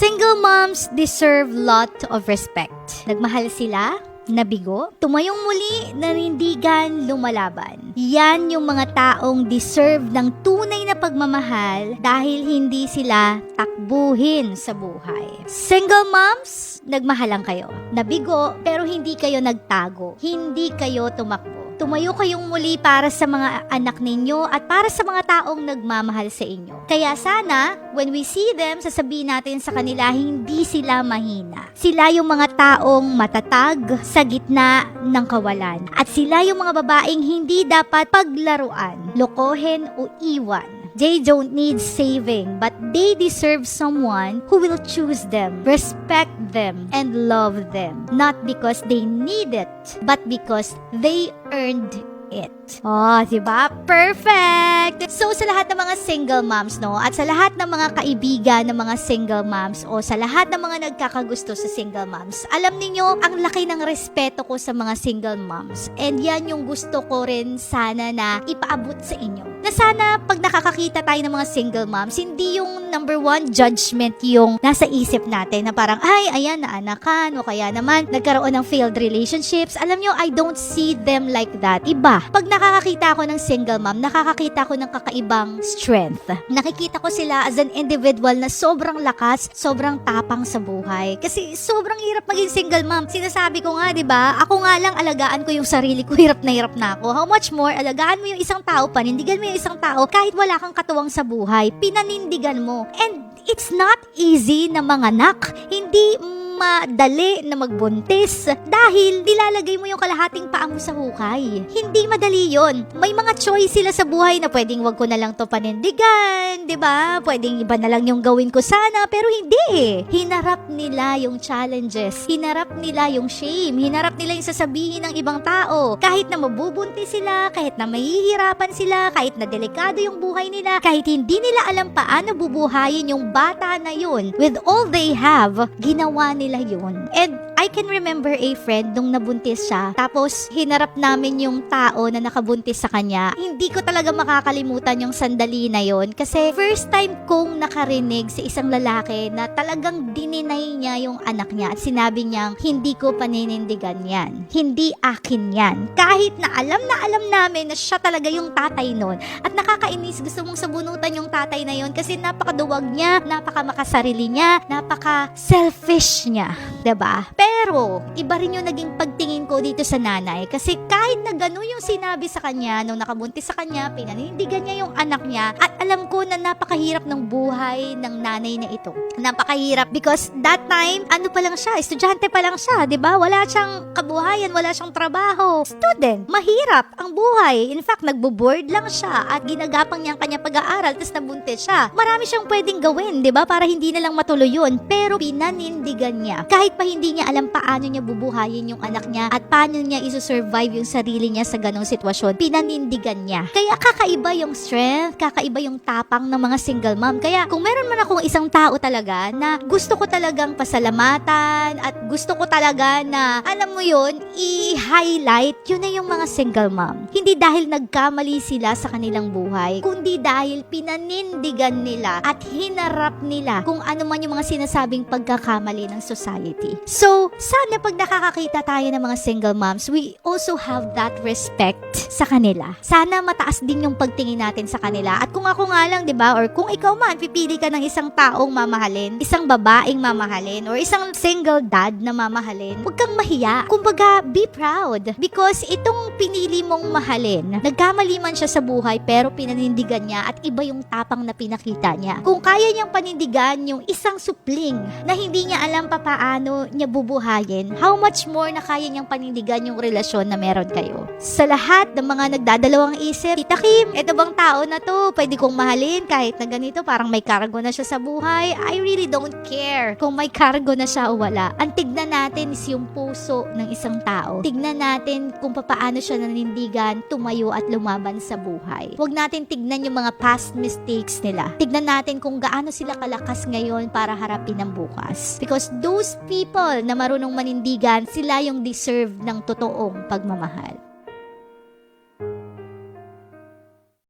Single moms deserve lot of respect. Nagmahal sila, nabigo, tumayong muli, nanindigan, lumalaban. Yan yung mga taong deserve ng tunay na pagmamahal dahil hindi sila takbuhin sa buhay. Single moms, nagmahalan kayo. Nabigo, pero hindi kayo nagtago. Hindi kayo tumakbo. Tumayo kayong muli para sa mga anak ninyo at para sa mga taong nagmamahal sa inyo. Kaya sana, when we see them, sasabihin natin sa kanila, hindi sila mahina. Sila yung mga taong matatag sa gitna ng kawalan. At sila yung mga babaeng hindi dapat paglaruan, lokohin o iwan. They don't need saving, but they deserve someone who will choose them, respect them, and love them. Not because they need it, but because they earned it. Oh, diba? Perfect! So, sa lahat ng mga single moms, no? At sa lahat ng mga kaibigan ng mga single moms o sa lahat ng mga nagkakagusto sa single moms, alam niyo ang laki ng respeto ko sa mga single moms. And yan yung gusto ko rin sana na ipaabot sa inyo. Na sana, pag nakakakita tayo ng mga single moms, hindi yung number one judgment yung nasa isip natin na parang, ay, ayan, naanakan, o kaya naman, nagkaroon ng failed relationships. Alam nyo, I don't see them like that. Iba. Pag nakakakita ako ng single mom, nakakakita ko ng kakaibang strength. Nakikita ko sila as an individual na sobrang lakas, sobrang tapang sa buhay. Kasi sobrang hirap maging single mom. Sinasabi ko nga, di ba? Ako nga lang alagaan ko yung sarili ko, hirap na ako. How much more, alagaan mo yung isang tao, panindigan mo yung isang tao, kahit wala kang katuwang sa buhay, pinanindigan mo. And it's not easy na manganak. Hindi madali na magbuntis dahil nilalagay mo yung kalahating paa mo sa hukay. Hindi madali yon. May mga choice sila sa buhay na pwedeng wag ko na lang to panindigan, di ba? Pwedeng iba na lang yung gawin ko sana, pero hindi. Hinarap nila yung challenges. Hinarap nila yung shame. Hinarap nila yung sasabihin ng ibang tao. Kahit na mabubuntis sila, kahit na mahihirapan sila, kahit na delikado yung buhay nila, kahit hindi nila alam paano bubuhayin yung bata na yun. With all they have, ginawa nila yun. And I can remember a friend nung nabuntis siya, tapos hinarap namin yung tao na nakabuntis sa kanya. Hindi ko talaga makakalimutan yung sandali na yun kasi first time kong nakarinig sa isang lalaki na talagang dininay niya yung anak niya at sinabi niyang, hindi ko paninindigan yan. Hindi akin yan. Kahit na alam namin na siya talaga yung tatay nun. At nakakainis, gusto mong sabunutan yung tatay na yun kasi napakaduwag niya, napakamakasarili niya, napaka-selfish niya. Diba? Pero, iba rin yung naging pagtingin ko dito sa nanay kasi kahit na gano'n yung sinabi sa kanya nung nakabuntis sa kanya, pinanindigan niya yung anak niya at alam ko na napakahirap ng buhay ng nanay na ito. Napakahirap because that time, ano pa lang siya, estudyante pa lang siya, diba? Wala siyang kabuhayan, wala siyang trabaho. Student, mahirap ang buhay. In fact, nagbo-board lang siya at ginagapang niya ang kanya pag-aaral tapos nabuntis siya. Marami siyang pwedeng gawin, diba? Para hindi na lang matuloy yun. Pero pinanindigan niya. Kahit pa hindi niya alam paano niya bubuhayin yung anak niya at paano niya iso-survive yung sarili niya sa ganong sitwasyon, pinanindigan niya. Kaya kakaiba yung strength, kakaiba yung tapang ng mga single mom. Kaya kung meron man akong isang tao talaga na gusto ko talagang pasalamatan at gusto ko talaga na, alam mo yun, i-highlight, yun na yung mga single mom. Hindi dahil nagkamali sila sa kanilang buhay, kundi dahil pinanindigan nila at hinarap nila kung ano man yung mga sinasabing pagkakamali ng society. So, sana pag nakakakita tayo ng mga single moms, we also have that respect sa kanila. Sana mataas din yung pagtingin natin sa kanila. At kung ako nga lang, 'di ba, or kung ikaw man pipili ka ng isang taong mamahalin, isang babaeng mamahalin, or isang single dad na mamahalin, huwag kang mahiya. Kumbaga, be proud because itong pinili mong mahalin, nagkamali man siya sa buhay pero pinanindigan niya at iba yung tapang na pinakita niya. Kung kaya niyang panindigan yung isang supling na hindi niya alam paano niya bubuhayin, how much more na kaya niyang panindigan yung relasyon na meron kayo. Sa lahat ng mga nagdadalawang isip, Tita Kim, eto bang tao na to, pwede kong mahalin kahit na ganito, parang may cargo na siya sa buhay. I really don't care kung may cargo na siya o wala. Ang tignan natin is yung puso ng isang tao. Tignan natin kung paano siya nanindigan, tumayo at lumaban sa buhay. Huwag natin tignan yung mga past mistakes nila. Tignan natin kung gaano sila kalakas ngayon para harapin ang bukas. Because those people na marunong manindigan, sila yung deserve ng totoong pagmamahal.